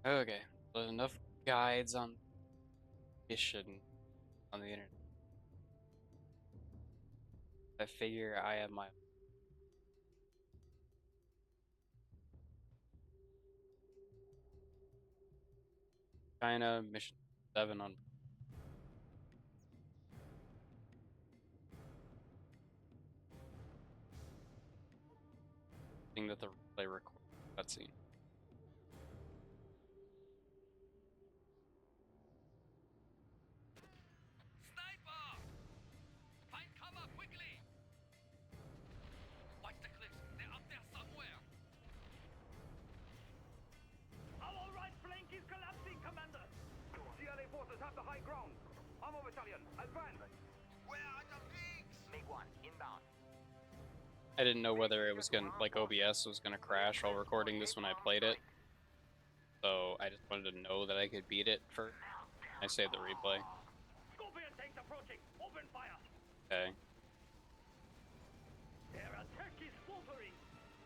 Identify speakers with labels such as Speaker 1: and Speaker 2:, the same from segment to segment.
Speaker 1: Okay, so enough guides on mission on the internet. I figure I have my China mission 7 on thing that the replay record cutscene.
Speaker 2: Sniper! Find cover quickly! Watch the cliffs. They're up there somewhere.
Speaker 3: Our right flank is collapsing, Commander! CLA forces have the high ground. Armor battalion, advance!
Speaker 2: Where are the pigs?
Speaker 4: MiG-1, inbound.
Speaker 1: I didn't know whether it was gonna OBS was gonna crash while recording this when I played it, so I just wanted to know that I could beat it first. I saved the replay.
Speaker 3: Scorpion tanks approaching! Open fire!
Speaker 1: Okay.
Speaker 3: Their attack is faltering!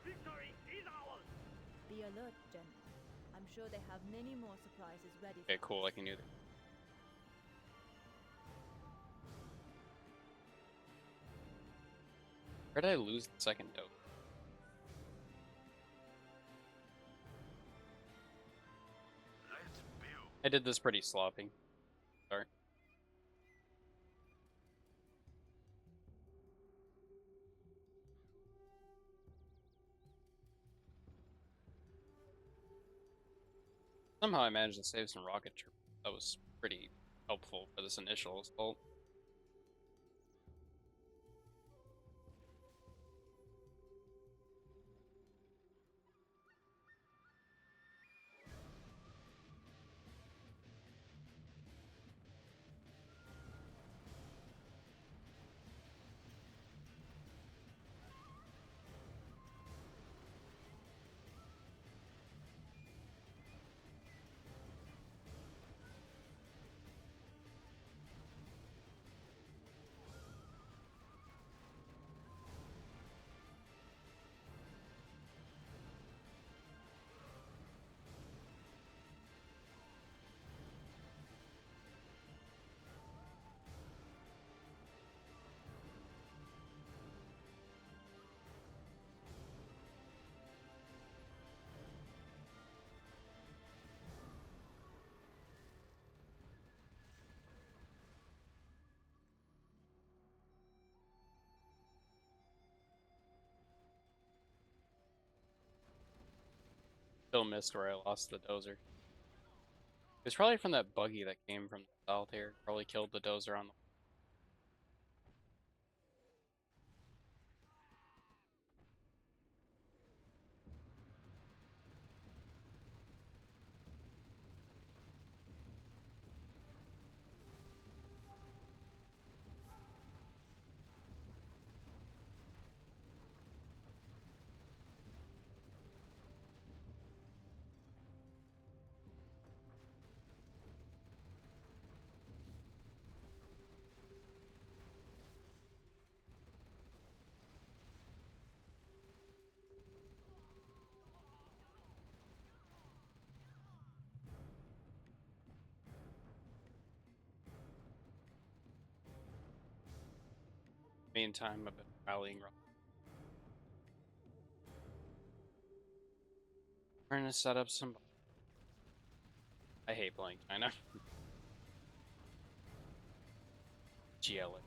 Speaker 3: Victory is ours!
Speaker 5: Be alert, General. I'm sure they have many more surprises ready
Speaker 1: Okay,
Speaker 5: for
Speaker 1: cool. I
Speaker 5: us.
Speaker 1: can do that. Where did I lose the second dose?
Speaker 2: Let's build.
Speaker 1: I did this pretty sloppy. Sorry. Somehow I managed to save some rocket troops. That was pretty helpful for this initial assault. Still missed where I lost the dozer. It's probably from that buggy that came from the south here. Probably killed the dozer on the. Meantime, I've been rallying. Trying to set up some. I hate playing China. GLA.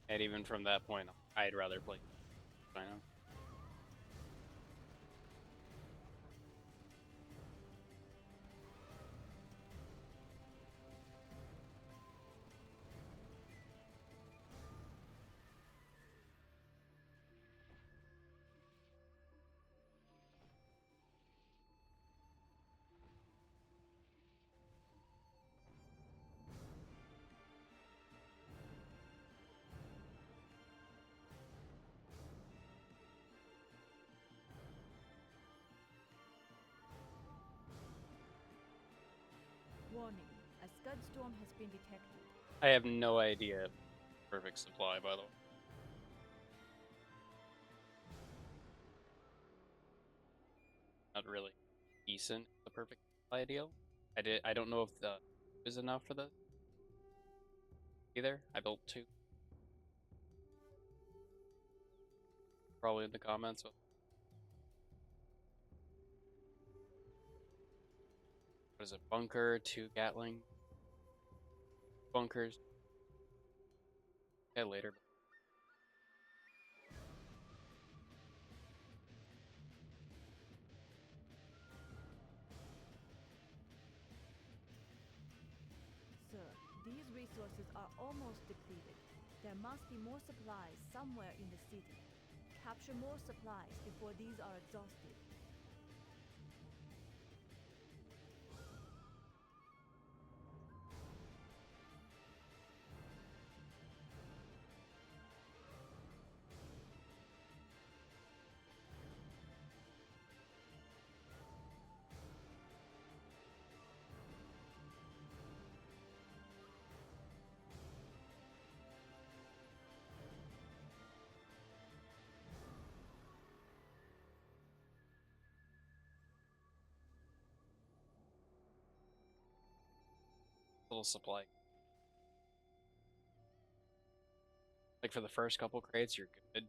Speaker 1: And even from that point, I'd rather play China.
Speaker 5: Warning, a scud storm has been detected.
Speaker 1: I have no idea. Perfect supply, by the way. but really decent. The perfect ideal. I don't know if the is enough for this either. I built two. Probably in the comments. What is it? Bunker, two Gatling bunkers. Okay, later.
Speaker 5: Sir, these resources are almost depleted. There must be more supplies somewhere in the city. Capture more supplies before these are exhausted.
Speaker 1: Little supply. Like for the first couple crates, you're good.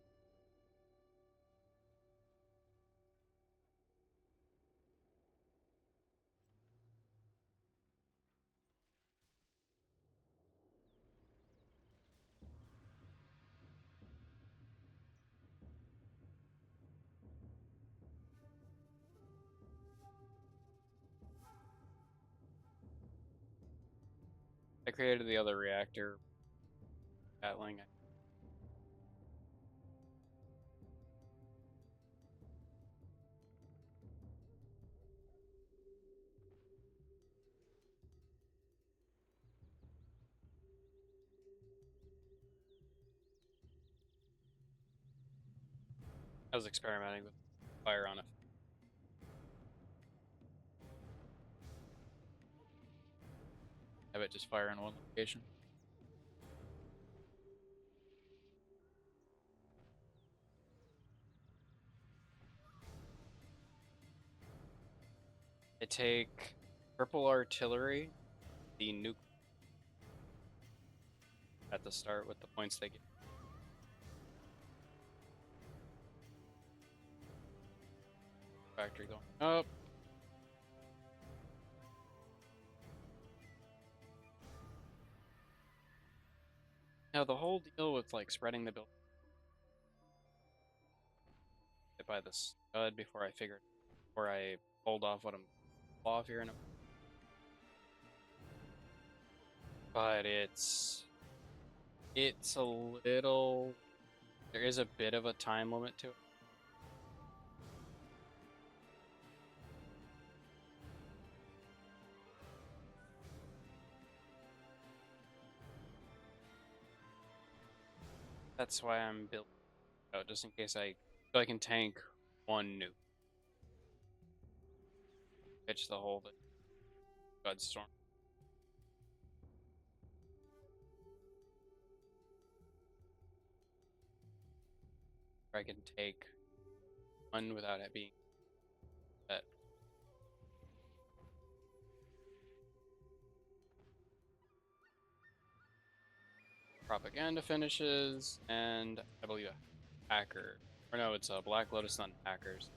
Speaker 1: I created the other reactor. Gatling. I was experimenting with fire on it. Have it just fire in one location. I take purple artillery, the nuke at the start with the points they get. Factory going up. Now the whole deal with like spreading the build by the scud before I pulled off what I'm off here in a but it's a little there is a bit of a time limit to it. That's why I'm building out just in case so I can tank one nuke. Pitch the whole Scud storm. Or I can take one without it being set. Propaganda finishes, and I believe a hacker. Or no, it's a Black Lotus, not hackers.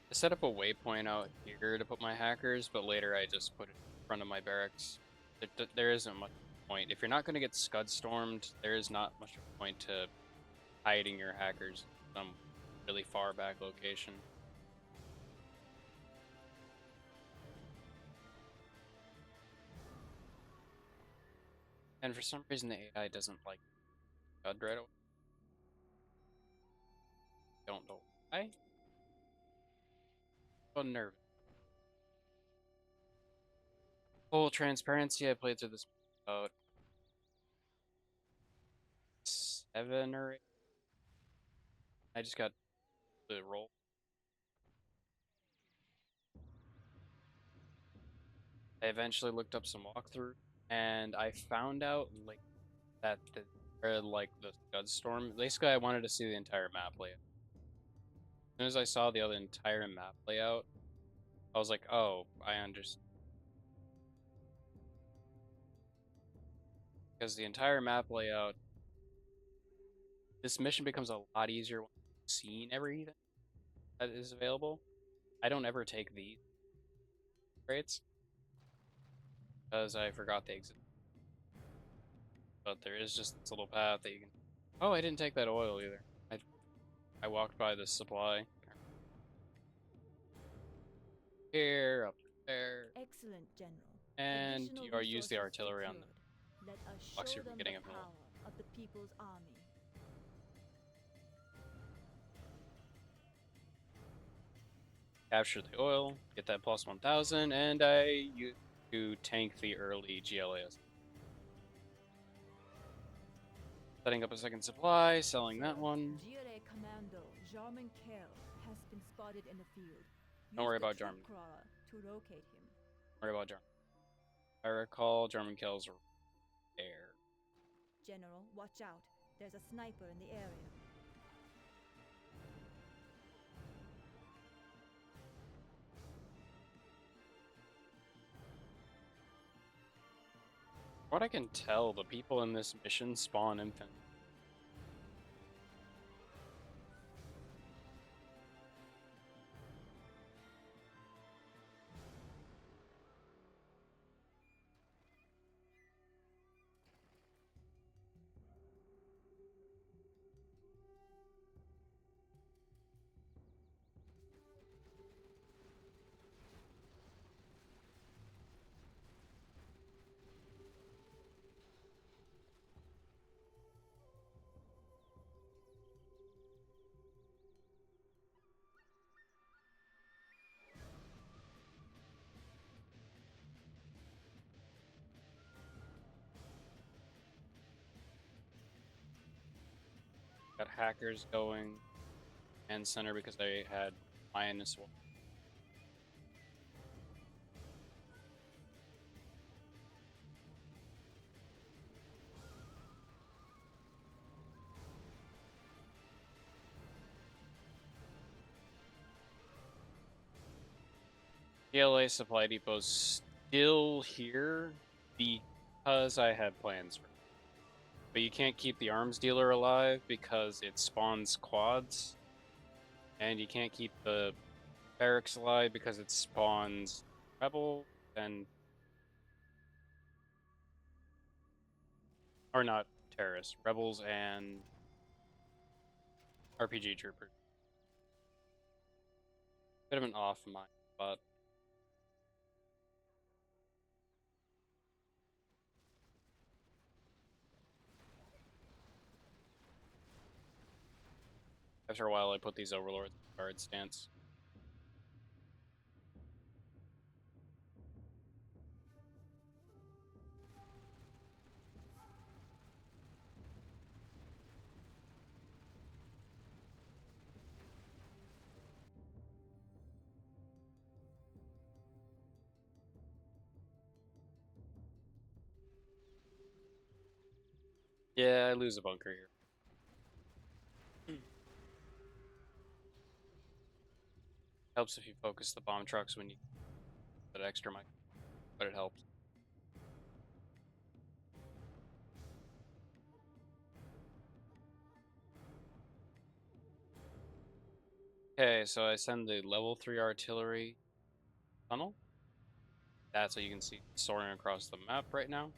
Speaker 1: I set up a waypoint out here to put my hackers, but later I just put it in front of my barracks. There isn't much point. If you're not going to get Scud stormed, there is not much point to hiding your hackers in some really far back location. And for some reason the AI doesn't like Scud right away. Don't know why. So nervous. Full transparency, I played through this about 7 or 8. I just got the roll. I eventually looked up some walkthrough, and I found out like that the Scud Storm. Basically, I wanted to see the entire map layout. As soon as I saw the other entire map layout, I was like, "Oh, I understand." Because the entire map layout, this mission becomes a lot easier when you've seen everything that is available. I don't ever take these traits because I forgot they exist. But there is just this little path that you can. Oh, I didn't take that oil either. I walked by the supply. Here, up there,
Speaker 5: Excellent, General.
Speaker 1: and
Speaker 5: Additional
Speaker 1: you are use the
Speaker 5: resources
Speaker 1: artillery on
Speaker 5: secured.
Speaker 1: the
Speaker 5: Let us
Speaker 1: blocks
Speaker 5: show
Speaker 1: you're
Speaker 5: them
Speaker 1: getting
Speaker 5: the
Speaker 1: of the
Speaker 5: power of the People's Army.
Speaker 1: capture the oil, get that plus 1,000, and I use to tank the early GLAS. Setting up a second supply, selling that
Speaker 5: Sir,
Speaker 1: one.
Speaker 5: GLA Commando Jarman Kell has been spotted in the field.
Speaker 1: Don't
Speaker 5: Use
Speaker 1: worry
Speaker 5: the
Speaker 1: about
Speaker 5: troop
Speaker 1: Jarman.
Speaker 5: crawler to locate him.
Speaker 1: Don't worry about German. I recall German kills are there.
Speaker 5: General, watch out. There's a sniper in the area.
Speaker 1: What I can tell, the people in this mission spawn infant. Got hackers going and center because I had -1. PLA supply depot's still here because I had plans for it. But you can't keep the arms dealer alive because it spawns quads. And you can't keep the barracks alive because it spawns rebel and or not terrorists, rebels and RPG troopers. Bit of an off mind, but after a while I put these overlords in guard stance. Yeah, I lose a bunker here. Helps if you focus the bomb trucks when you that extra mic, but it helps. Okay, so I send the level 3 artillery tunnel. That's what you can see soaring across the map right now.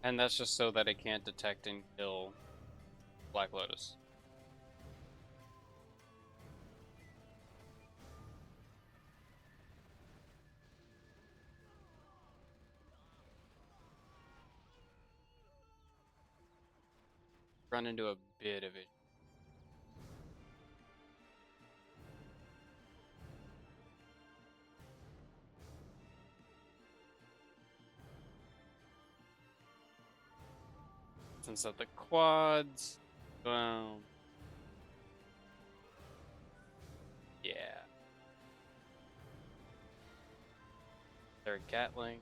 Speaker 1: And that's just so that it can't detect and kill Black Lotus. Run into a bit of it. Since that the quads. Well, yeah. They're Gatling.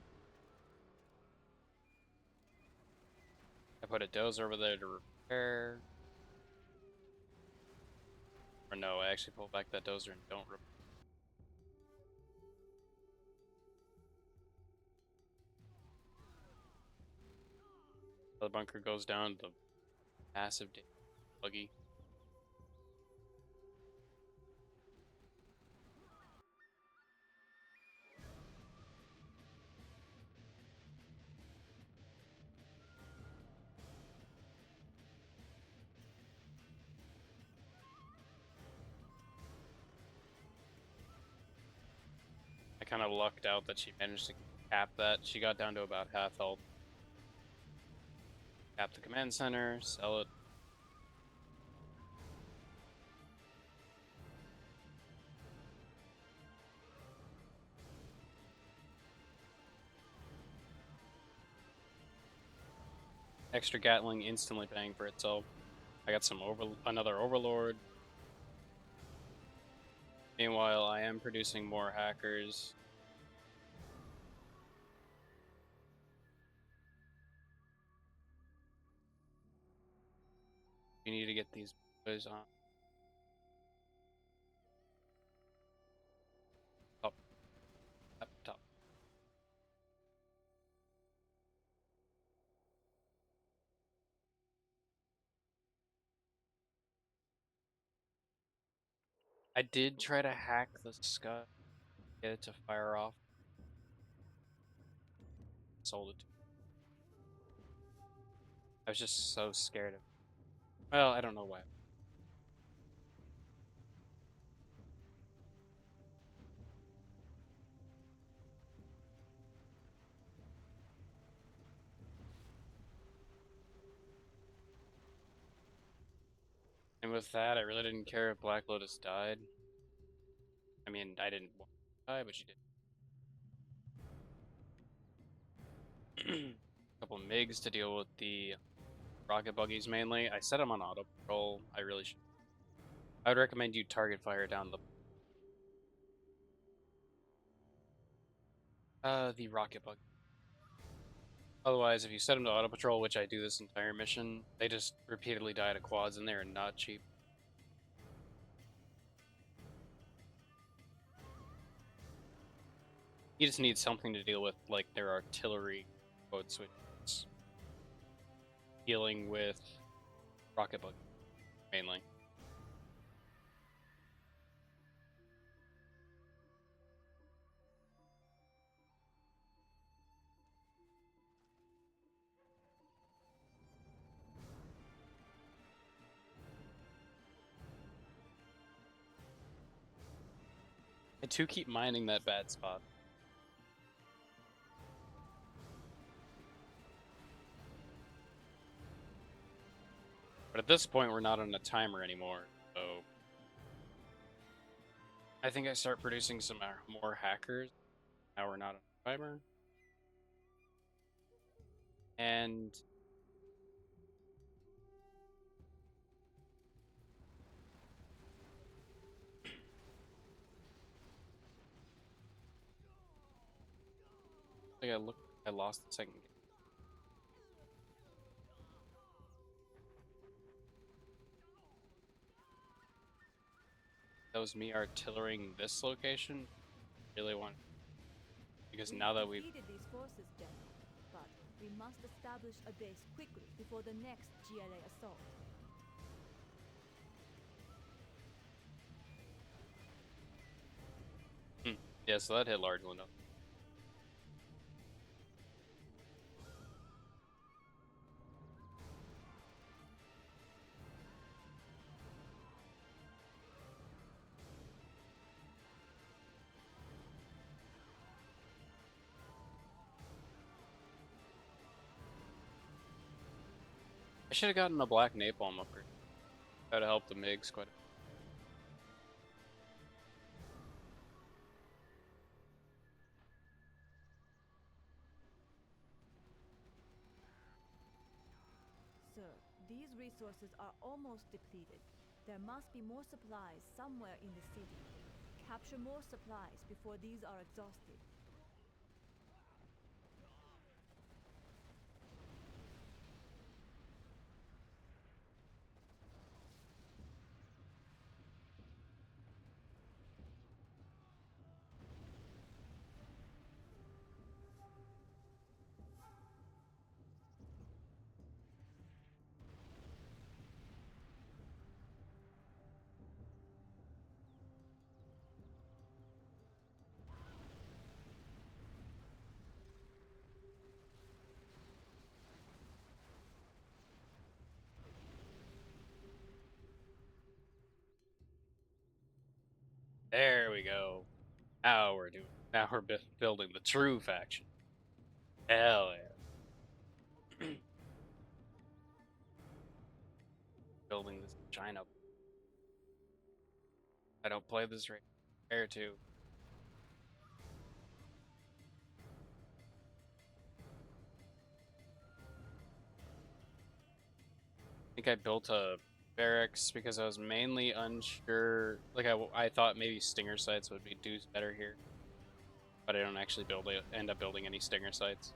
Speaker 1: I put a dozer over there to repair. Or no, I actually pull back that dozer and don't repair. The bunker goes down to the massive buggy. I kind of lucked out that she managed to cap that. She got down to about half health. Cap the command center, sell it. Extra Gatling instantly paying for itself. I got another Overlord. Meanwhile, I am producing more hackers. We need to get these boys on. Top. Up top. I did try to hack the Scud, get it to fire off. Sold it. I was just so scared of. Well, I don't know why. And with that, I really didn't care if Black Lotus died. I mean, I didn't want to die, but she did. A couple MiGs to deal with the rocket buggies mainly. I set them on auto patrol. I really should. I would recommend you target fire down the rocket bug. Otherwise, if you set them to auto patrol, which I do this entire mission, they just repeatedly die to quads, and they are not cheap. You just need something to deal with, like their artillery code switches, dealing with rocket bug mainly. I do keep mining that bad spot. But at this point, we're not on a timer anymore, so I think I start producing some more hackers. Now we're not on a timer. And I think I lost the second game. That was me artillerying this location. Really want, because now that we've
Speaker 5: defeated these forces, General, but we must establish a base quickly before the next GLA assault.
Speaker 1: yeah, so that hit large enough. I should have gotten a black napalm upgrade. That would have helped the MiGs quite a bit.
Speaker 5: Sir, these resources are almost depleted. There must be more supplies somewhere in the city. Capture more supplies before these are exhausted.
Speaker 1: There we go. Now we're doing. Now we're building the true faction. Hell yeah. Building this China. I don't play this right. Air to. I think I built a barracks because I was mainly unsure. Like I thought maybe stinger sites would be do better here, but I don't actually end up building any stinger sites.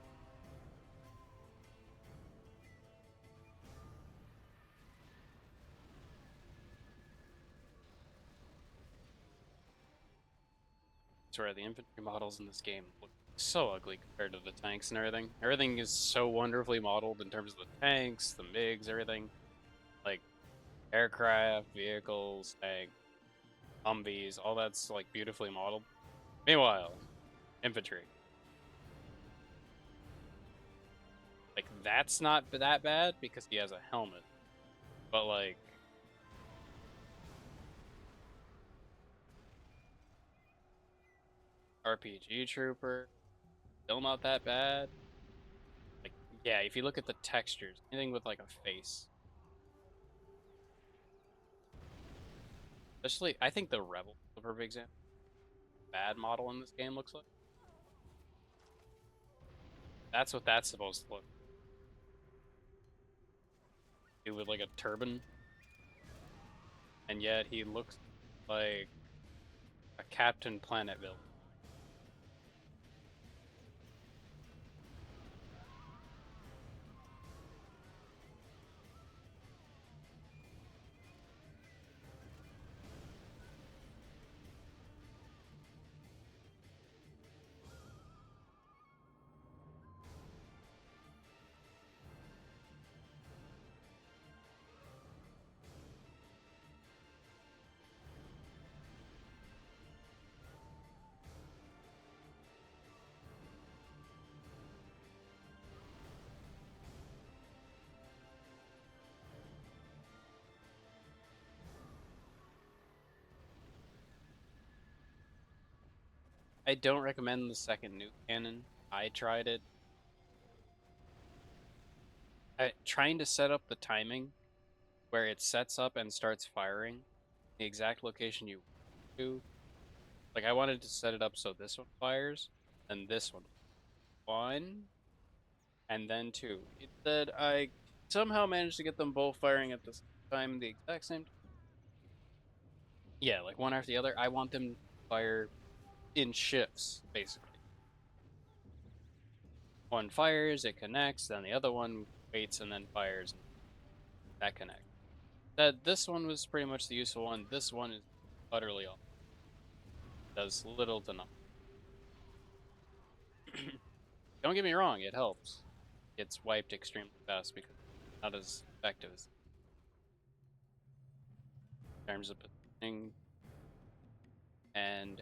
Speaker 1: I swear the infantry models in this game look so ugly compared to the tanks and everything. Everything is so wonderfully modeled in terms of the tanks, the MiGs, everything. Like aircraft, vehicles, tank, Humvees, all that's like beautifully modeled. Meanwhile, infantry. Like that's not that bad because he has a helmet. But like RPG trooper, still not that bad. Like yeah, if you look at the textures, anything with like a face. Especially I think the Rebel is a perfect example. Bad model in this game looks like. That's what that's supposed to look. Dude with like a turban. And yet he looks like a Captain Planet villain. I don't recommend the second nuke cannon. I tried it. Trying to set up the timing where it sets up and starts firing the exact location you want to. Like I wanted to set it up so this one fires, and this one, and then two. Instead, I somehow managed to get them both firing at the same time, the exact same time. Yeah, like one after the other. I want them to fire in shifts, basically. One fires, it connects, then the other one waits and then fires, and that connects. This one was pretty much the useful one. This one is utterly off. Does little to nothing. Don't get me wrong, it helps. It's wiped extremely fast because it's not as effective as in terms of positioning and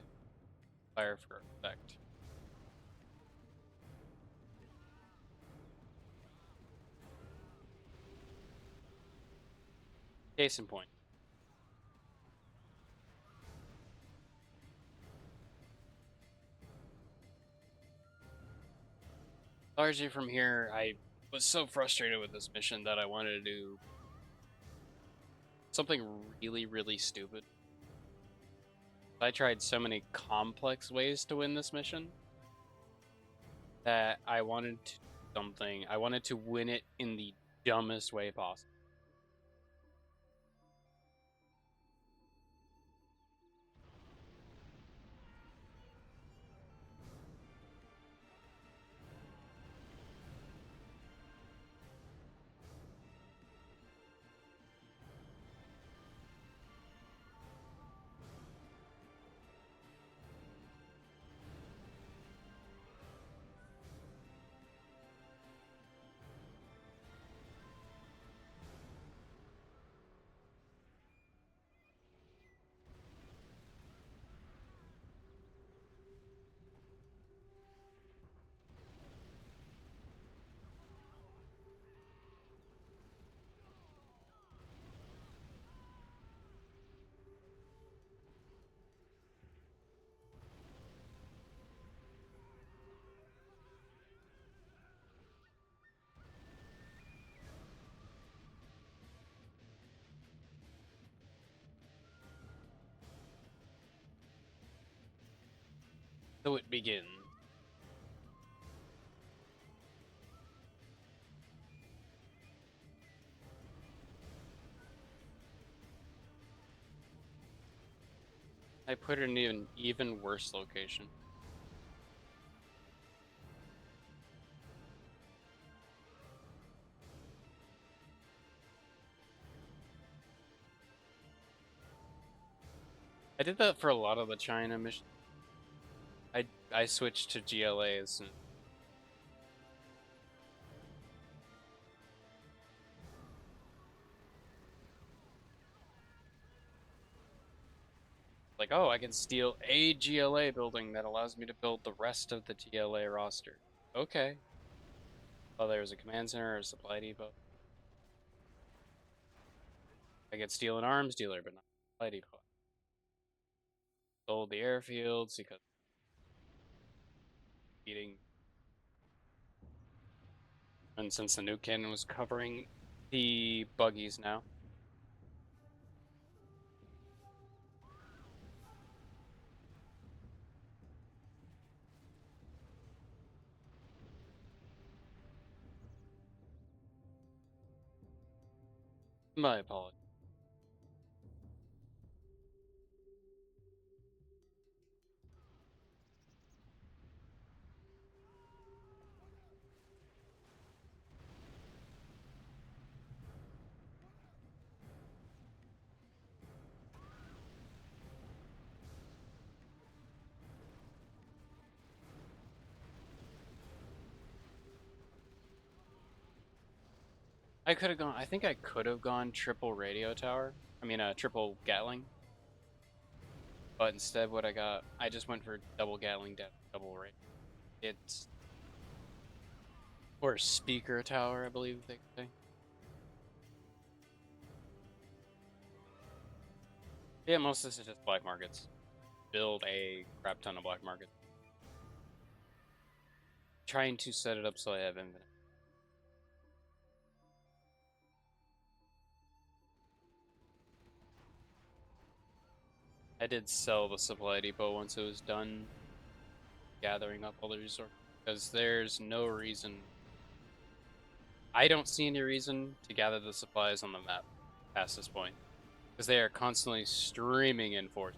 Speaker 1: fire for effect. Case in point. Largely from here, I was so frustrated with this mission that I wanted to do something really, really stupid. I tried so many complex ways to win this mission that I wanted to do something. I wanted to win it in the dumbest way possible. So it begins. I put it in an even worse location. I did that for a lot of the China missions. I switched to GLAs and like, oh, I can steal a GLA building that allows me to build the rest of the GLA roster. Okay. Oh, there's a command center or a supply depot. I could steal an arms dealer, but not a supply depot. Sold the airfields because eating. And since the nuke cannon was covering the buggies now. My apologies. I could have gone. I think I could have gone triple radio tower. I mean, triple Gatling. But instead, what I got, I just went for double Gatling, double radio. It's or speaker tower, I believe they say. Yeah, most of this is just black markets. Build a crap ton of black markets. Trying to set it up so I have infinite. I did sell the supply depot once it was done gathering up all the resources because there's no reason. I don't see any reason to gather the supplies on the map past this point because they are constantly streaming in force.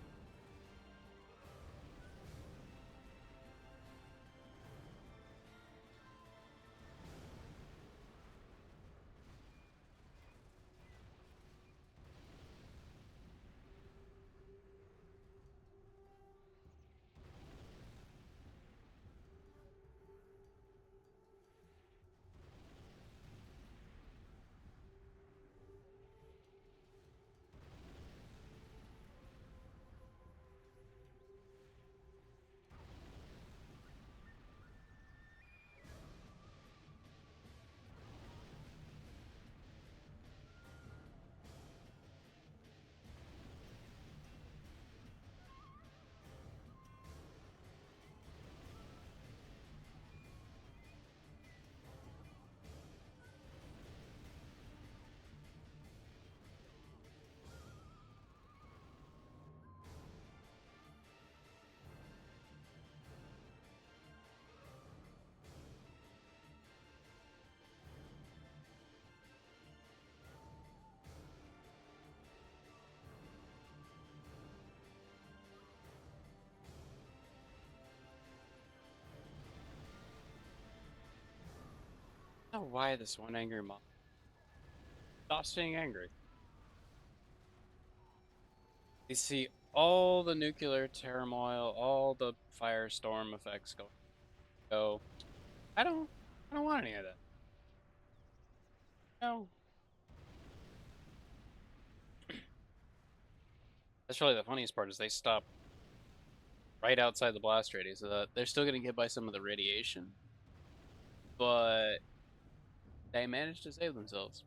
Speaker 1: I don't know why this one angry mob. Stop staying angry. You see all the nuclear turmoil, all the firestorm effects going. So I don't want any of that. No. That's really the funniest part is they stop right outside the blast radius. So that they're still gonna get by some of the radiation, but they managed to save themselves.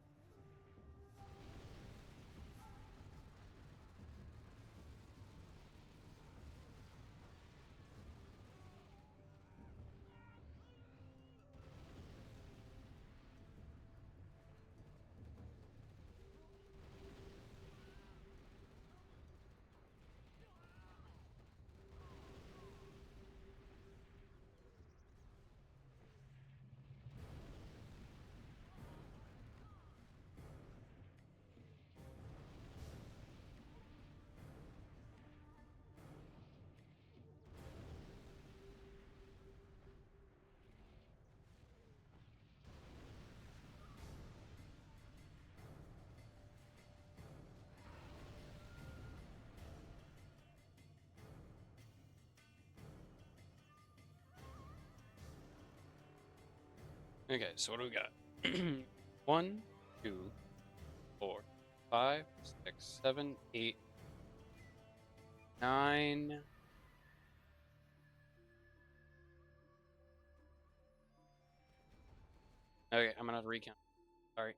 Speaker 1: Okay, so what do we got? 1, 2, 4, 5, 6, 7, 8, 9. Okay, I'm gonna have to recount. Sorry.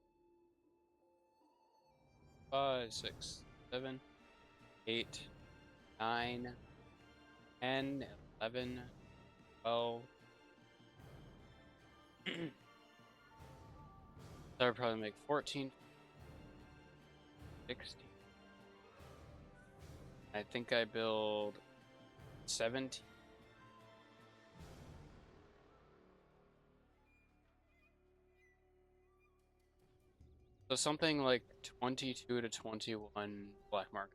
Speaker 1: 5, 6, 7, 8, 9, 10, 11, 12. That would probably make 14, 16. I think I build 17. So something like 22 to 21 black market.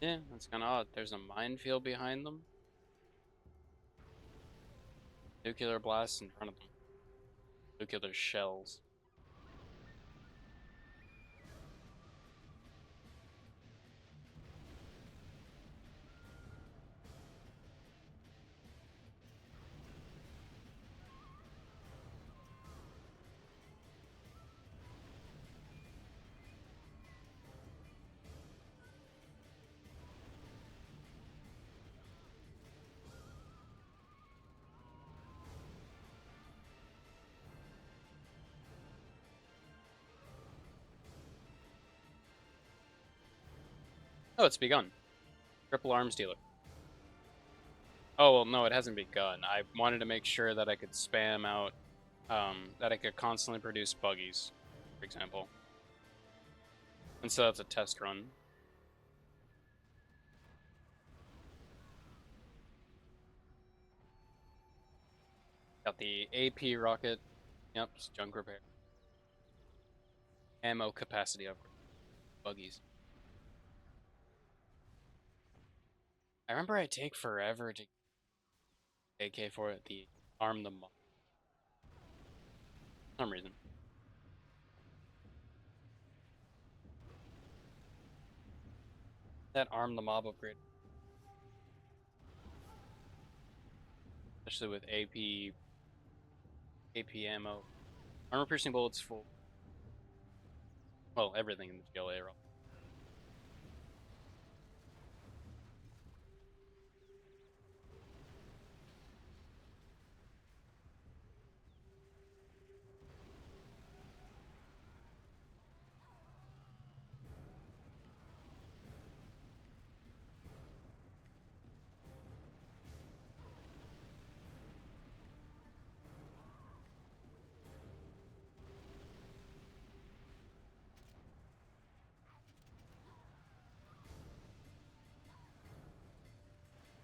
Speaker 1: Yeah, that's kind of odd. There's a minefield behind them. Nuclear blasts in front of them. Nuclear shells. Oh, it's begun. Triple arms dealer. Oh, well, no, it hasn't begun. I wanted to make sure that I could spam out, that I could constantly produce buggies, for example. And so that's a test run. Got the AP rocket. Yep, it's junk repair. Ammo capacity upgrade. Buggies. I remember I take forever to AK for it, the arm the mob. For some reason. That arm the mob upgrade. Especially with AP ammo. Armor piercing bullets full. Well, everything in the GLA are all.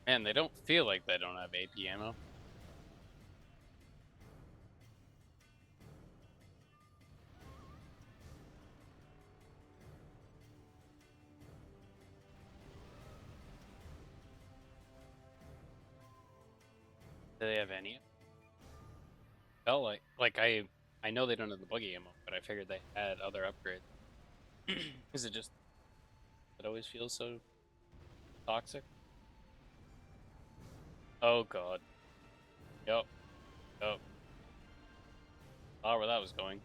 Speaker 1: Man, they don't feel like they don't have AP ammo. Do they have any? Felt like I know they don't have the buggy ammo, but I figured they had other upgrades. Is it just it always feels so toxic? Oh god. Yep. Yep. Saw where that was going.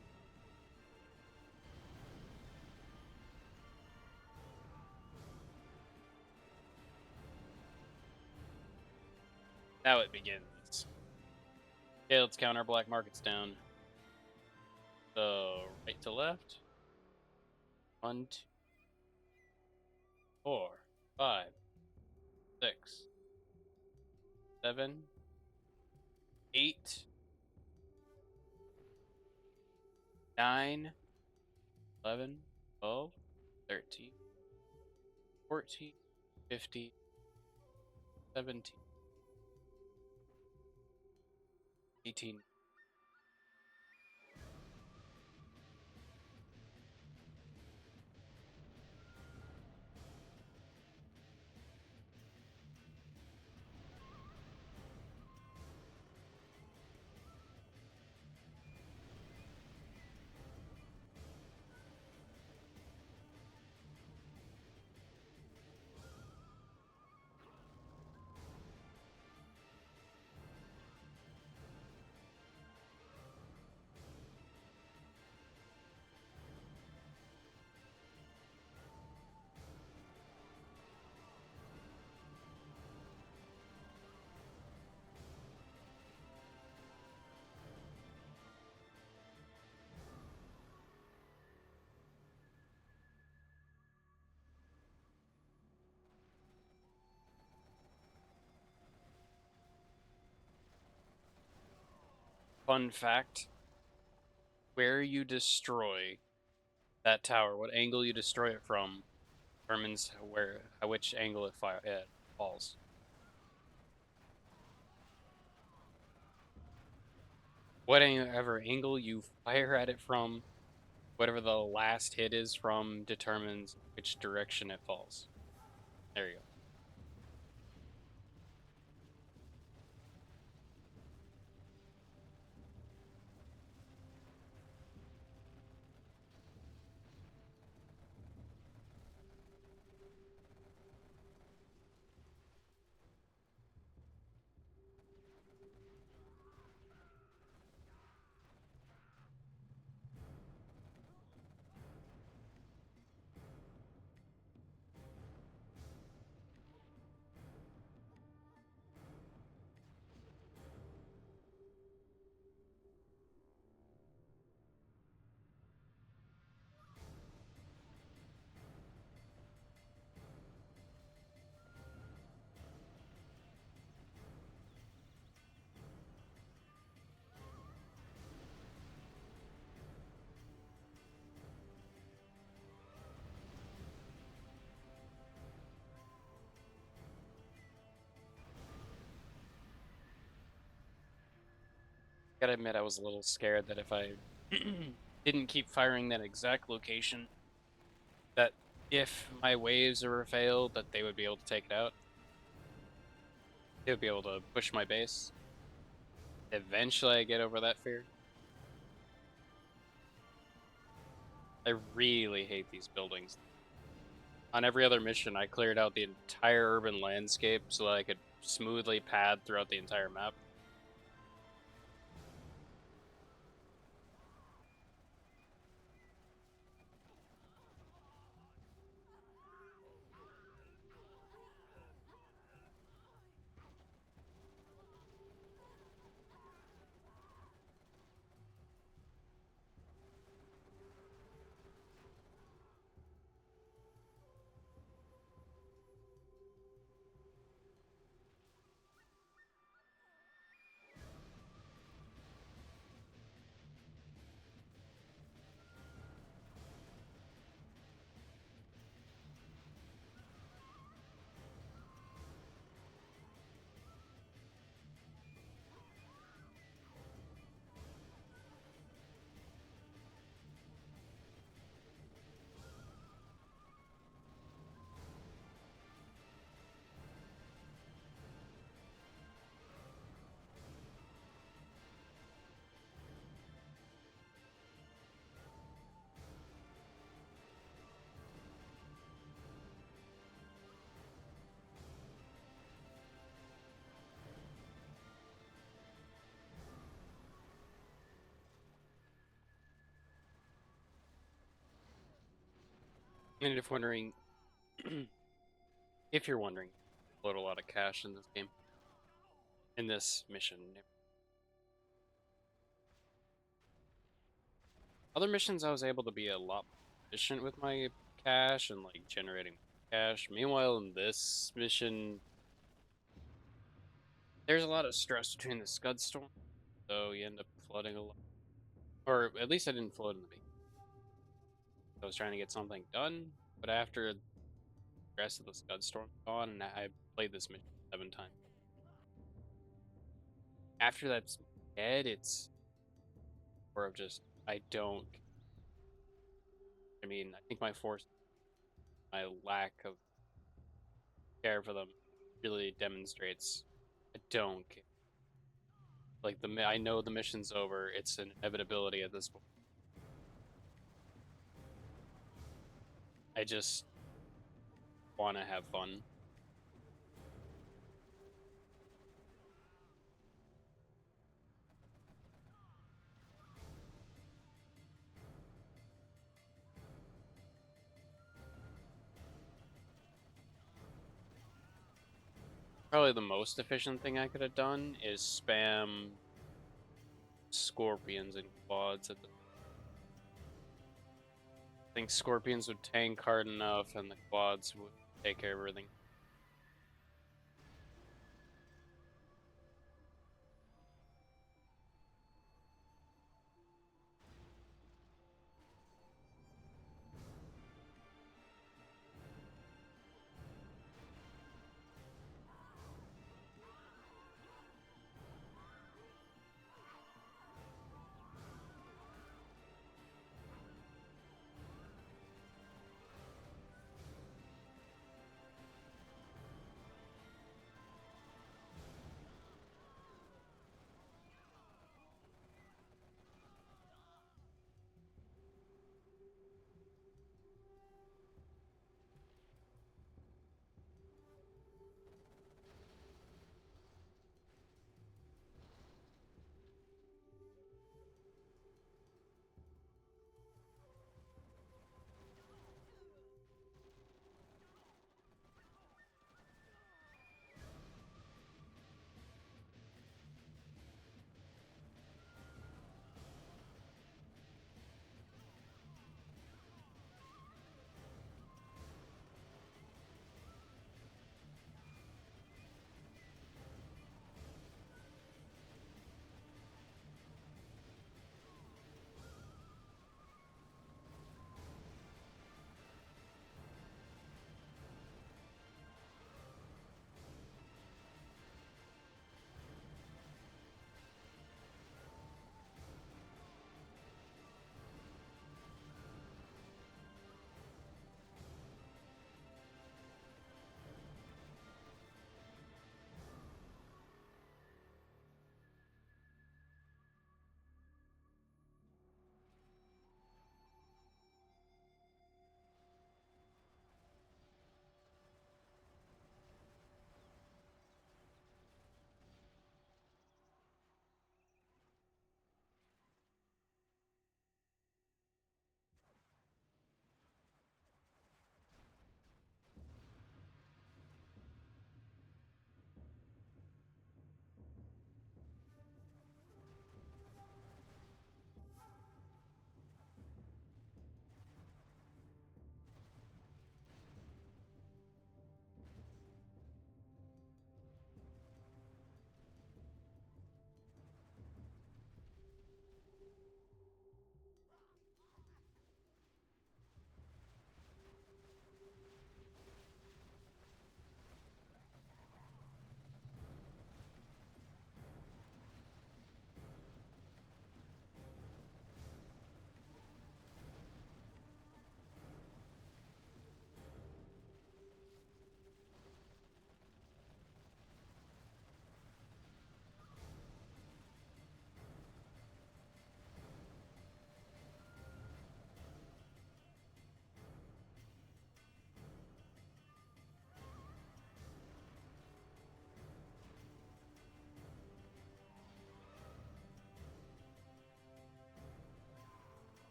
Speaker 1: Now it begins. Okay, let's count our black markets down. So right to left. 1, 2, 4, 5, 6, 7, 8, 9, 11, 12, 13, 14, 15, 17, 18. Fun fact, where you destroy that tower, what angle you destroy it from, determines which angle it falls. Whatever angle you fire at it from, whatever the last hit is from, determines which direction it falls. There you go. Gotta admit, I was a little scared that if I didn't keep firing that exact location, that if my waves ever failed, that they would be able to take it out. They would be able to push my base. Eventually, I get over that fear. I really hate these buildings. On every other mission, I cleared out the entire urban landscape so that I could smoothly pad throughout the entire map. And if you're wondering, I load a lot of cash in this game, in this mission. Other missions, I was able to be a lot more efficient with my cash and like generating cash. Meanwhile, in this mission, there's a lot of stress between the scud storm, so you end up flooding a lot. Or at least I didn't flood in the beginning. I was trying to get something done, but after the rest of the scud storm gone, and I played this mission 7 times. After that's dead, it's more of just I don't. I mean, I think my lack of care for them really demonstrates I don't care. Like I know the mission's over. It's an inevitability at this point. I just want to have fun. Probably the most efficient thing I could have done is spam scorpions and quads at the. I think scorpions would tank hard enough, and the quads would take care of everything.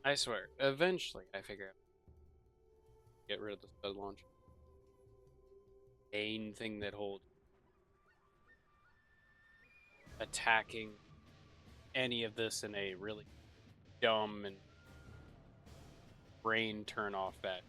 Speaker 1: I swear, eventually I figure out get rid of the scud launcher. Main thing that holds attacking any of this in a really dumb and brain turn off fashion.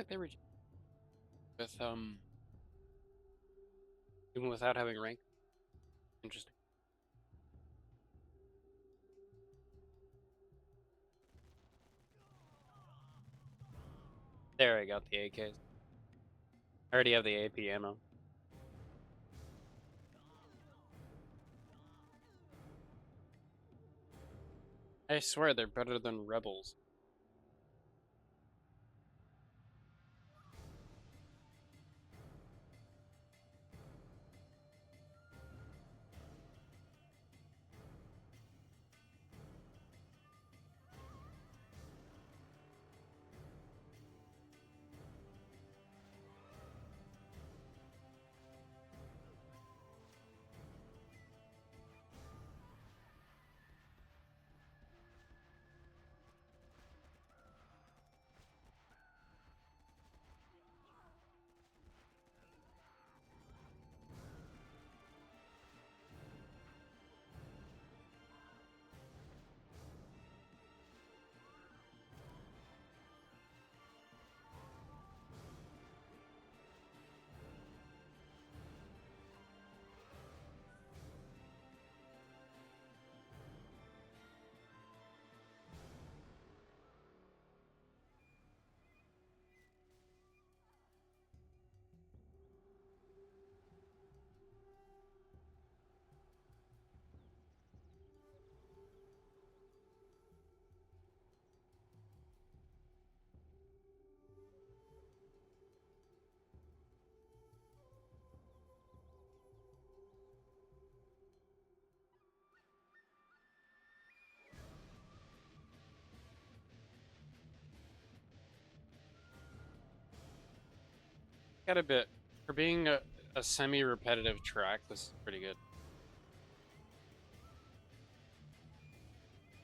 Speaker 1: Like they were with even without having rank. Interesting. There, I got the AKs. I already have the AP ammo. I swear they're better than rebels. Got a bit for being a semi-repetitive track. This is pretty good.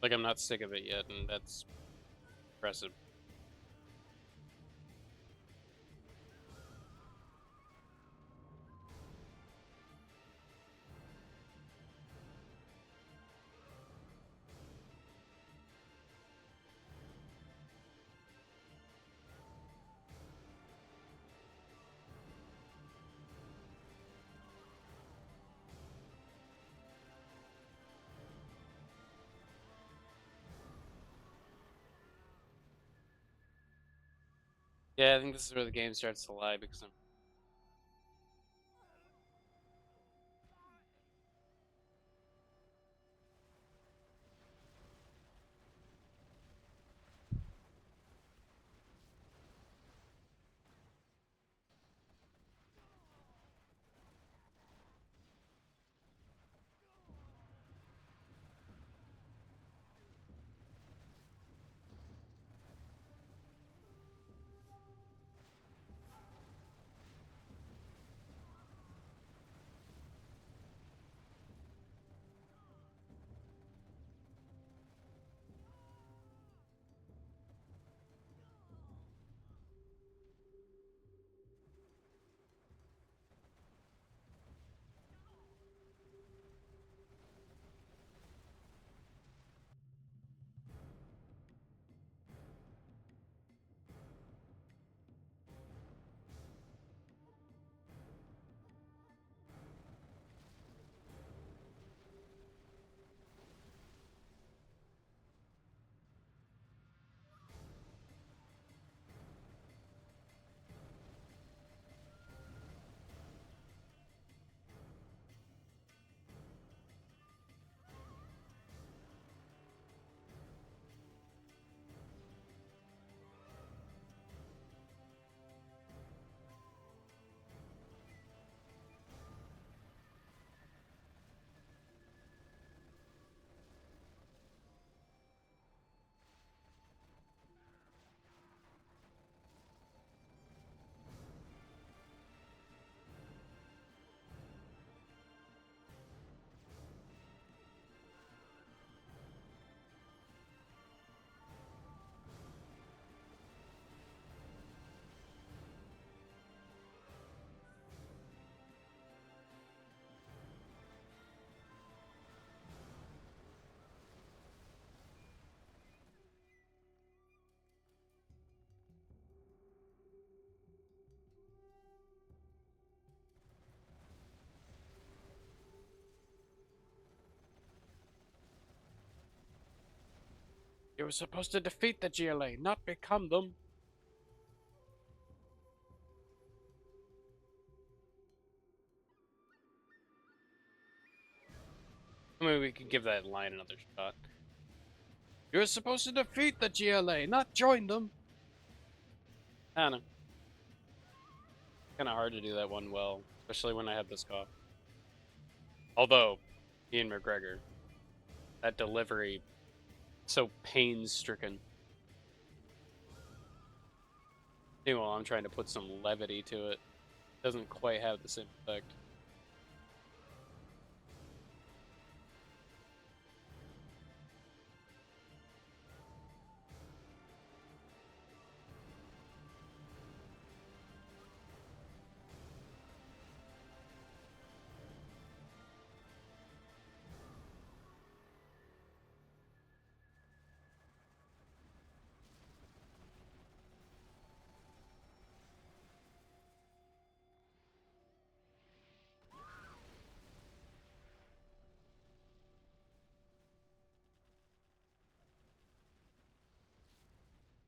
Speaker 1: Like I'm not sick of it yet, and that's impressive. Yeah, I think this is where the game starts to lie because I'm You were supposed to defeat the GLA, not become them. Maybe we could give that line another shot. You're supposed to defeat the GLA, not join them. I don't know. Kind of hard to do that one well, especially when I have this cough. Although, Ian McGregor, that delivery, so pain-stricken. Meanwhile, I'm trying to put some levity to it. Doesn't quite have the same effect.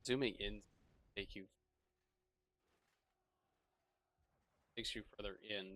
Speaker 1: Zooming in takes you further in.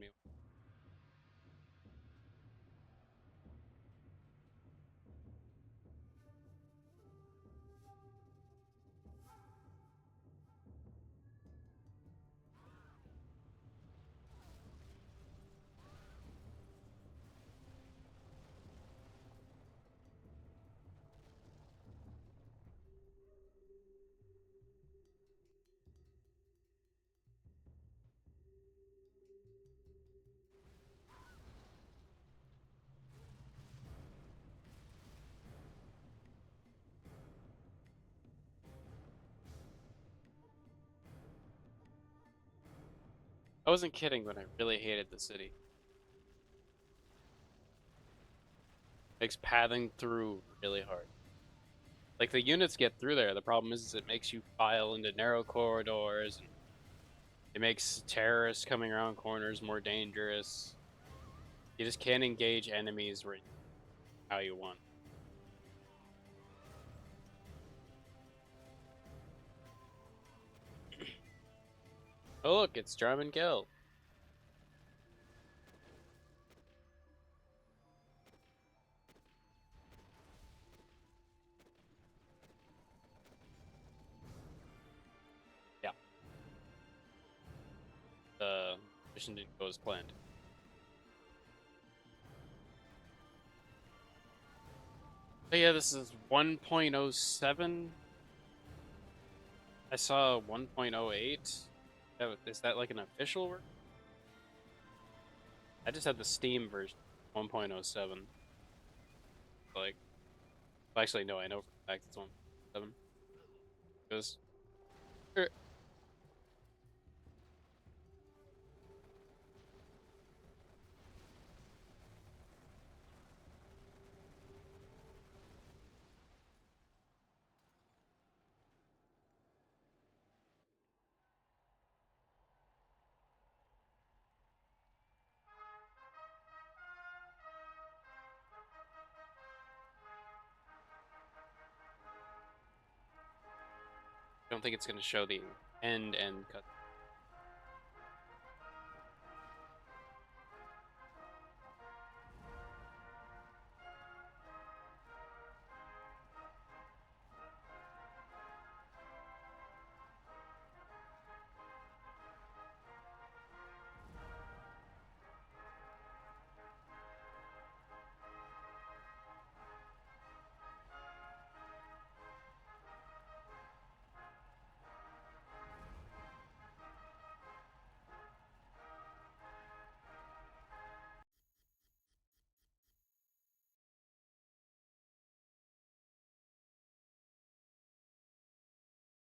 Speaker 1: I wasn't kidding when I really hated the city. Makes pathing through really hard. Like, the units get through there. The problem is it makes you file into narrow corridors. And it makes terrorists coming around corners more dangerous. You just can't engage enemies where how you want. Oh look, it's Drum and Kill. Yeah. The mission didn't go as planned. But yeah, this is 1.07. I saw 1.08. Is that like an official version? I just had the Steam version, 1.07. Like, well, actually, no, I know for a fact it's 1.7. Because I don't think it's going to show the end cut.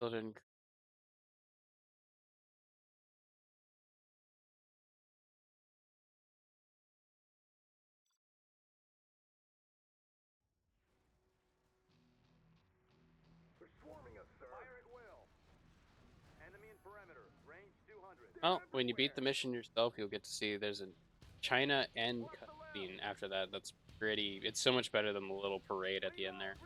Speaker 1: Still didn't.
Speaker 3: They're swarming us, sir. Fire at will. Enemy in perimeter. Range 200.
Speaker 1: Well, when you beat the mission yourself, you'll get to see there's a China end cutscene after that. That's pretty. It's so much better than the little parade at the end there.